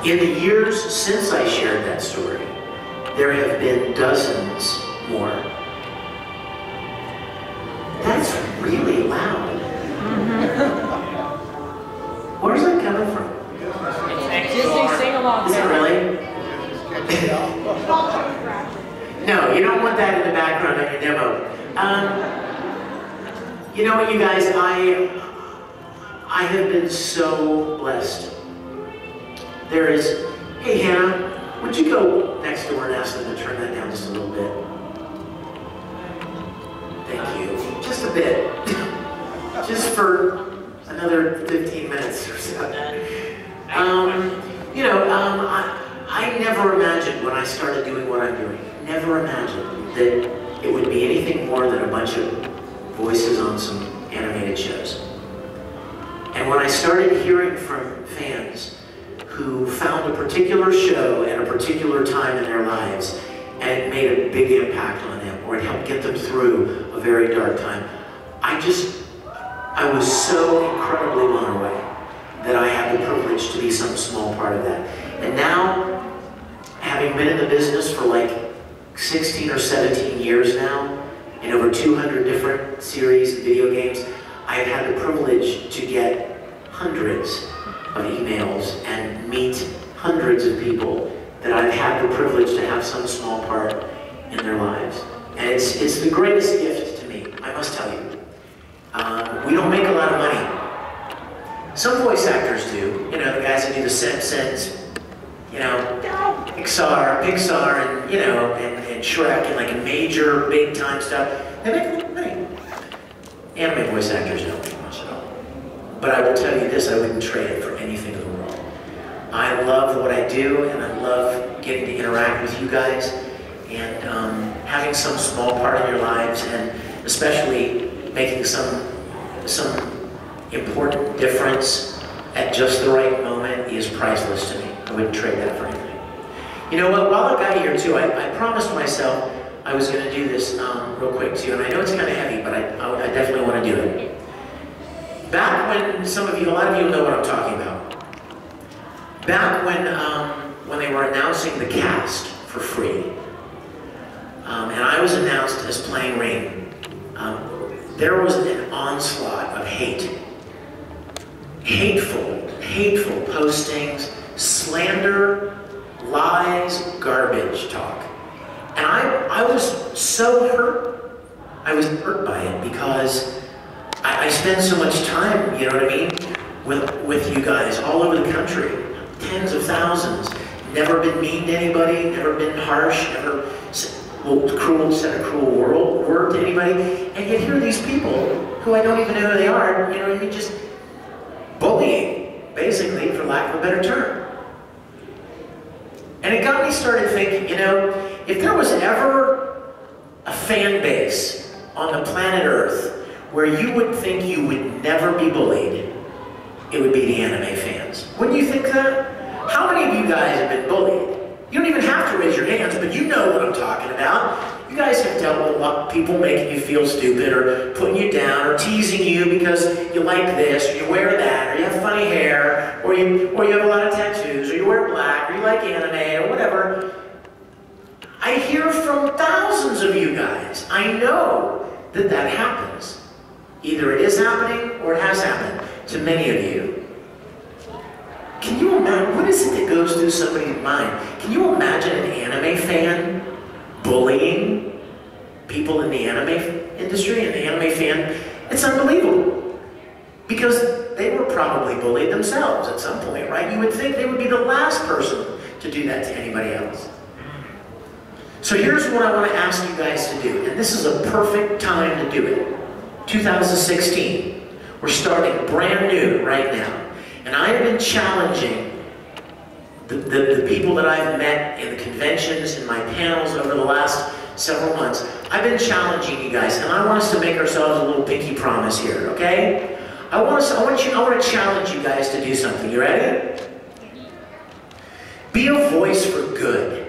In the years since I shared that story, there have been dozens more. That's really loud. Where's that coming from? Disney sing-along. Is it really? No, you don't want that in the background of your demo. You know what, you guys, I have been so blessed. There is, hey Hannah, would you go next door and ask them to turn that down just a little bit? Thank you. Just a bit. Just for another 15 minutes or so. You know, I never imagined when I started doing what I'm doing, never imagined that it would be anything more than a bunch of voices on some animated shows. And when I started hearing from fans who found a particular show at a particular time in their lives and it made a big impact on them, or it helped get them through a very dark time, I was so incredibly blown away that I had the privilege to be some small part of that. And now, having been in the business for like 16 or 17 years now, in over 200 different series and video games, I've had the privilege to get hundreds of emails and meet hundreds of people that I've had the privilege to have some small part in their lives. And it's the greatest gift to me, I must tell you. We don't make a lot of money. Some voice actors do, you know, the guys that do The Simpsons, you know, Pixar, and you know, and Shrek, and like major, big time stuff. They make a lot of money. Anime voice actors don't make much at all. But I will tell you this, I wouldn't trade it for anything in the world. I love what I do, and I love getting to interact with you guys, and having some small part in your lives, and especially making some important difference at just the right moment is priceless to me. I wouldn't trade that for anything. You know what, while I got here too, I promised myself I was going to do this real quick too, and I know it's kind of heavy, but I definitely want to do it. Back when, a lot of you know what I'm talking about. Back when they were announcing the cast for free, and I was announced as playing Rain, there was an onslaught of hate. Hateful postings, slander, lies, garbage talk. And I was so hurt. I was hurt by it because I spend so much time, you know what I mean, with you guys all over the country, tens of thousands, never been mean to anybody, never been harsh, never said a cruel word to anybody, and yet here are these people who I don't even know who they are, you know what I mean, just bullying, basically, for lack of a better term. And it got me started thinking, you know, if there was ever a fan base on the planet Earth where you would think you would never be bullied, it would be the anime fans. Wouldn't you think that? How many of you guys have been bullied? You don't even have to raise your hands, but you know what I'm talking about. You guys have dealt with a lot of people making you feel stupid, or putting you down, or teasing you because you like this, or you wear that, or you have funny hair, or you have a lot of tattoos, or you wear black, or you like anime, or whatever. I hear from thousands of you guys. I know that that happens. Either it is happening, or it has happened to many of you. Can you imagine, what is it that goes through somebody's mind? Can you imagine an anime fan bullying people in the anime industry, and the anime fan? It's unbelievable. Because they were probably bullied themselves at some point, right? You would think they would be the last person to do that to anybody else. So here's what I want to ask you guys to do, and this is a perfect time to do it. 2016. We're starting brand new right now. And I have been challenging the people that I've met in the conventions, in my panels over the last several months. I've been challenging you guys, and I want us to make ourselves a little pinky promise here, okay? I want to challenge you guys to do something. You ready? Be a voice for good.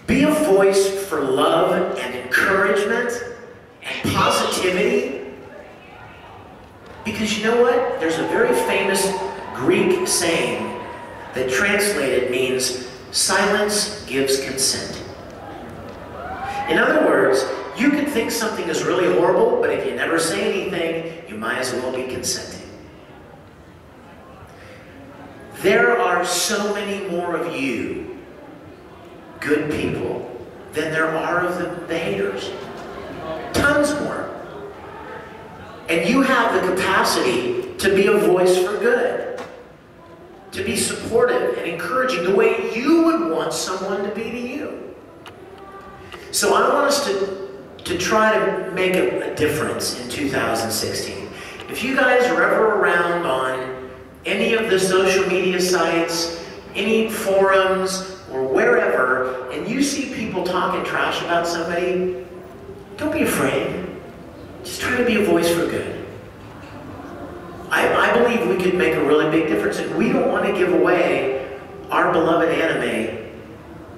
Be a voice for love and encouragement and positivity. Because you know what? There's a very famous Greek saying that translated means silence gives consent. In other words, you can think something is really horrible, but if you never say anything, you might as well be consenting. There are so many more of you, good people, than there are of the haters. Tons more. And you have the capacity to be a voice for good, to be supportive and encouraging the way you would want someone to be to you. So I want us to try to make a difference in 2016. If you guys are ever around on any of the social media sites, any forums, or wherever, and you see people talking trash about somebody, don't be afraid. Just try to be a voice for good. I believe we could make a really big difference, and we don't want to give away our beloved anime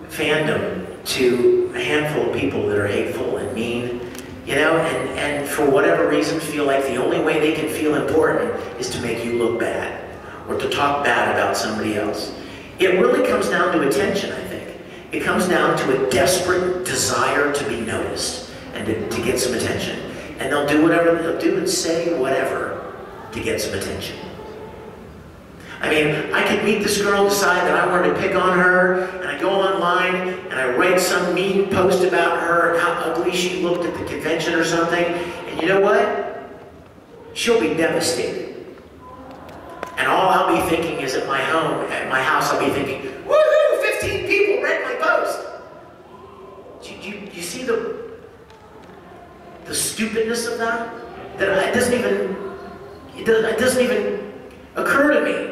fandom to a handful of people that are hateful and mean, you know, and for whatever reason feel like the only way they can feel important is to make you look bad or to talk bad about somebody else. It really comes down to attention, I think. It comes down to a desperate desire to be noticed and to get some attention. And they'll do whatever they'll do and say whatever to get some attention. I mean, I could meet this girl, decide that I wanted to pick on her, and I go online and I write some mean post about her and how ugly she looked at the convention or something, and you know what? She'll be devastated. And all I'll be thinking is at my house, I'll be thinking, woohoo, 15 people read my post. Do you see the stupidness of that? That it doesn't even occur to me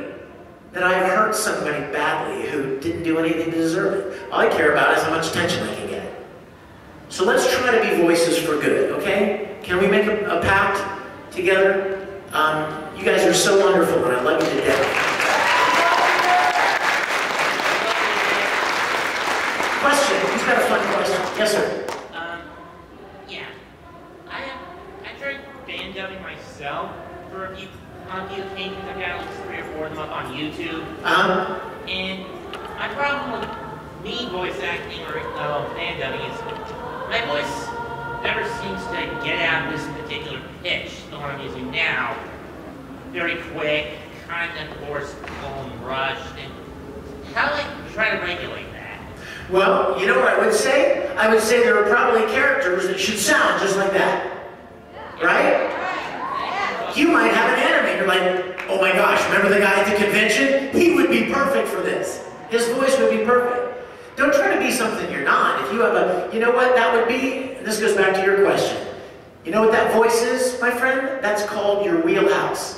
that I've hurt somebody badly who didn't do anything to deserve it. All I care about is how much attention I can get. So let's try to be voices for good, okay? Can we make a pact together? You guys are so wonderful, and I love you to death. Question? Who's got a fun question? Yes, sir. Yeah. I tried band dubbing myself for a few occasions. I've got like 3 or 4 of them up on YouTube. And my problem with me voice acting or band dubbing is my voice never seems to get out of this particular pitch, the one I'm using now. Very quick, kind of forceful and rushed. And how do I try to regulate that? Well, you know what I would say? I would say there are probably characters that should sound just like that. Right? You might have an animator like, oh my gosh, remember the guy at the convention? He would be perfect for this. His voice would be perfect. Don't try to be something you're not. If you have a, you know what that would be? And this goes back to your question. You know what that voice is, my friend? That's called your wheelhouse.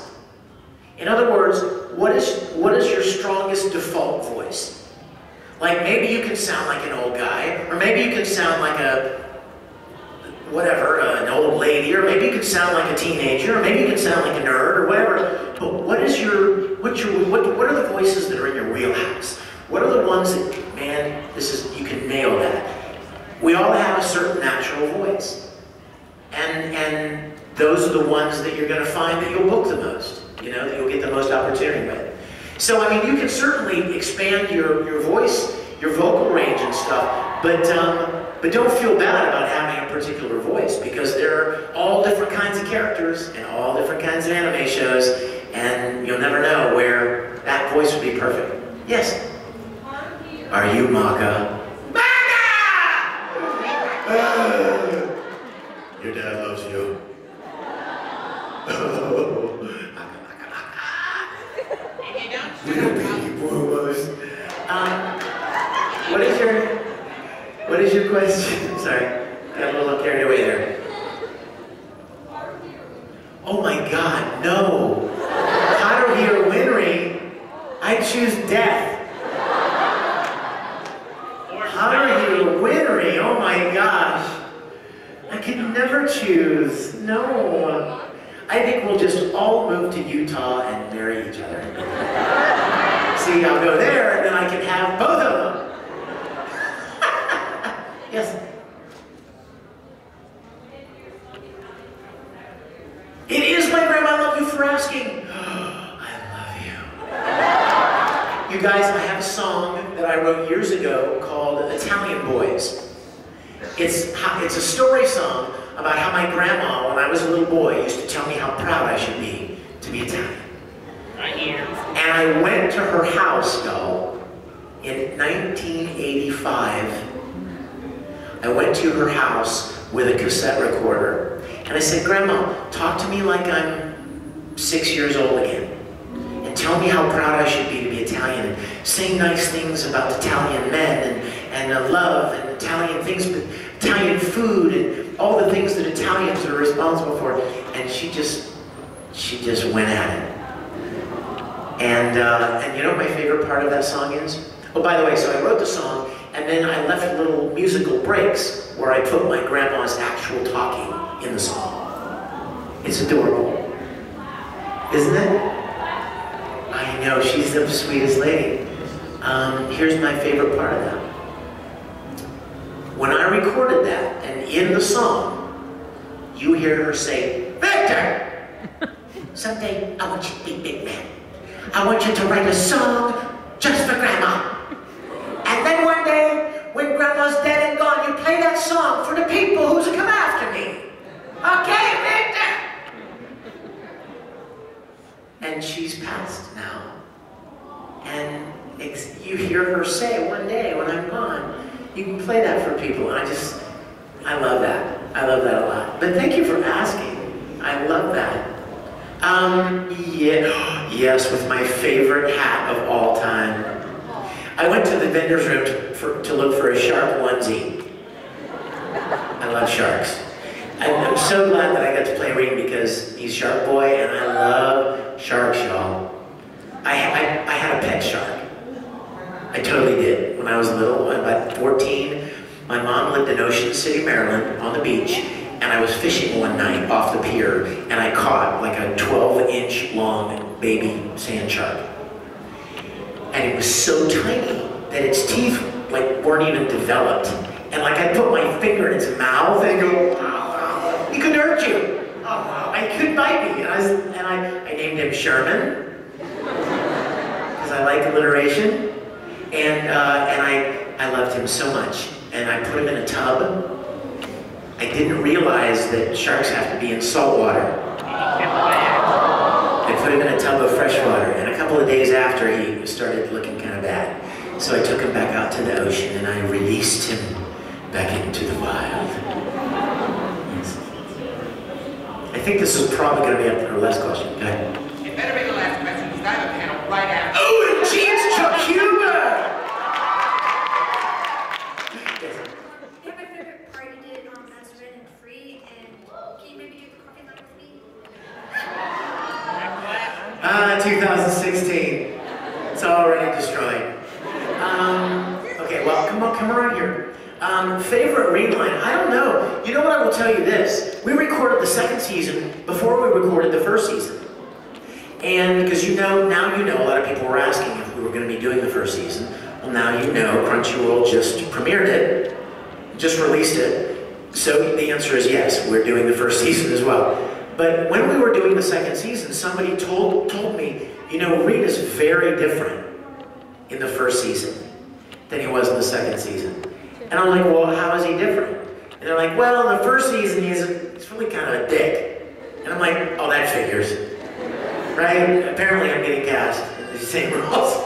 In other words, what is your strongest default voice? Like maybe you can sound like an old guy, or maybe you can sound like an old lady, or maybe you can sound like a teenager, or maybe you can sound like a nerd, or whatever. But what are the voices that are in your wheelhouse? What are the ones that, man, you can nail that. We all have a certain natural voice. And those are the ones that you're going to find that you'll book the most. You know, that you'll get the most opportunity with. So, I mean, you can certainly expand your voice, your vocal range and stuff, but don't feel bad about having a particular voice, because there are all different kinds of characters and all different kinds of anime shows, and you'll never know where that voice would be perfect. Yes? Are you Maka? Your dad loves you. What is your question? Sorry, got a little carried away there. Oh my God, no. Haruhi or Winry, I choose death. Haruhi or Winry, oh my gosh. I can never choose, no. I think we'll just all move to Utah and marry each other. See, I'll go there and then I can have both of them. Yes? It is my grandma. I love you for asking. I love you. You guys, I have a song that I wrote years ago called Italian Boys. It's a story song about how my grandma, when I was a little boy, used to tell me how proud I should be to be Italian. Right here. And I went to her house, y'all, in 1985. I went to her house with a cassette recorder. And I said, Grandma, talk to me like I'm 6 years old again. And tell me how proud I should be to be Italian. And sing nice things about Italian men and love and Italian things, but Italian food and all the things that Italians are responsible for. And she just went at it. And you know what my favorite part of that song is? Oh, by the way, so I wrote the song, and then I left little musical breaks where I put my grandma's actual talking in the song. It's adorable. Isn't it? I know, she's the sweetest lady. Here's my favorite part of that. When I recorded that, and in the song, you hear her say, Victor! Someday, I want you to be big man. I want you to write a song just for Grandma. And then one day, when Grandma's dead and gone, you play that song for the people who's come after me. Okay, Victor? And she's passed now. And you hear her say one day when I'm gone, you can play that for people. And I love that. I love that a lot. But thank you for asking. I love that. Yeah, yes, with my favorite hat of all time. I went to the vendor's room to look for a shark onesie. I love sharks. I'm so glad that I got to play Reed because he's Shark Boy, and I love sharks, y'all. I had a pet shark. I totally did. When I was little, about 14, my mom lived in Ocean City, Maryland, on the beach, and I was fishing one night off the pier, and I caught like a 12-inch long baby sand shark. And it was so tiny that its teeth weren't even developed. And I put my finger in its mouth and go, oh, he could hurt you. Oh, he could bite me. And I named him Sherman, because I like alliteration. And I loved him so much. And I put him in a tub. I didn't realize that sharks have to be in salt water. I put him in a tub of fresh water, and a couple of days after, he started looking kind of bad. So I took him back out to the ocean, and I released him back into the wild. Yes. I think this is probably going to be our last question. Go ahead. It better be the last question, because I have a panel right after. Oh, and Gene's Chuck Huber! My favorite part you did as Red and Free, and can you maybe do the coffee line with me? 2016. It's already destroyed. Okay, well, come around here. Favorite reline? I don't know. You know what, I will tell you this. We recorded the second season before we recorded the first season. And because now you know, a lot of people were asking if we were going to be doing the first season. Well, now you know, Crunchyroll just premiered it, just released it. So the answer is yes, we're doing the first season as well. But when we were doing the second season, somebody told me, you know, Reed is very different in the first season than he was in the second season. And I'm like, well, how is he different? And they're like, well, in the first season, he's really kind of a dick. And I'm like, oh, that figures. Right? Apparently I'm getting cast in the same roles.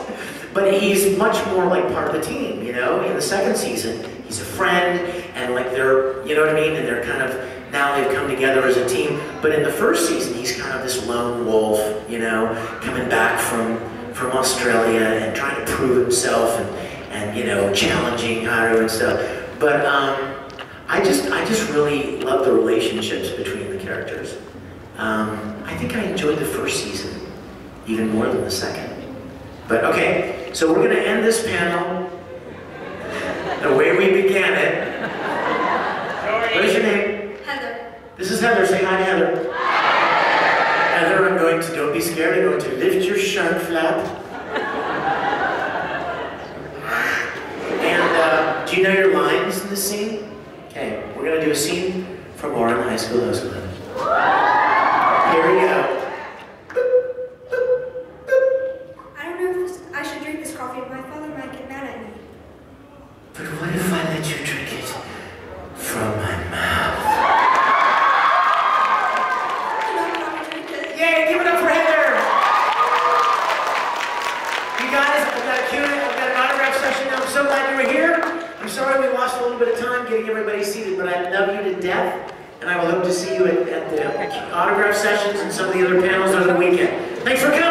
But he's much more like part of the team, you know? In the second season, he's a friend, and they're, you know what I mean? And they're kind of, now they've come together as a team. But in the first season, he's kind of this lone wolf, you know, coming back from Australia and trying to prove himself and you know, challenging Haru and stuff. But I just really love the relationships between the characters. I think I enjoyed the first season even more than the second. But okay, so we're gonna end this panel the way we began it. What is your name? Heather. This is Heather. Say hi to Heather. Hi. Heather, don't be scared. I'm going to lift your shark flap. And do you know your lines in this scene? Okay, we're gonna do a scene from Warren High School Host Club. Here we go. I don't know if I should drink this coffee. to drink it from my mouth. Yay, give it up for Heather! You guys, I've got an autograph session now. I'm so glad you were here. I'm sorry we lost a little bit of time getting everybody seated, but I love you to death, and I will hope to see you at the autograph sessions and some of the other panels over the weekend. Thanks for coming.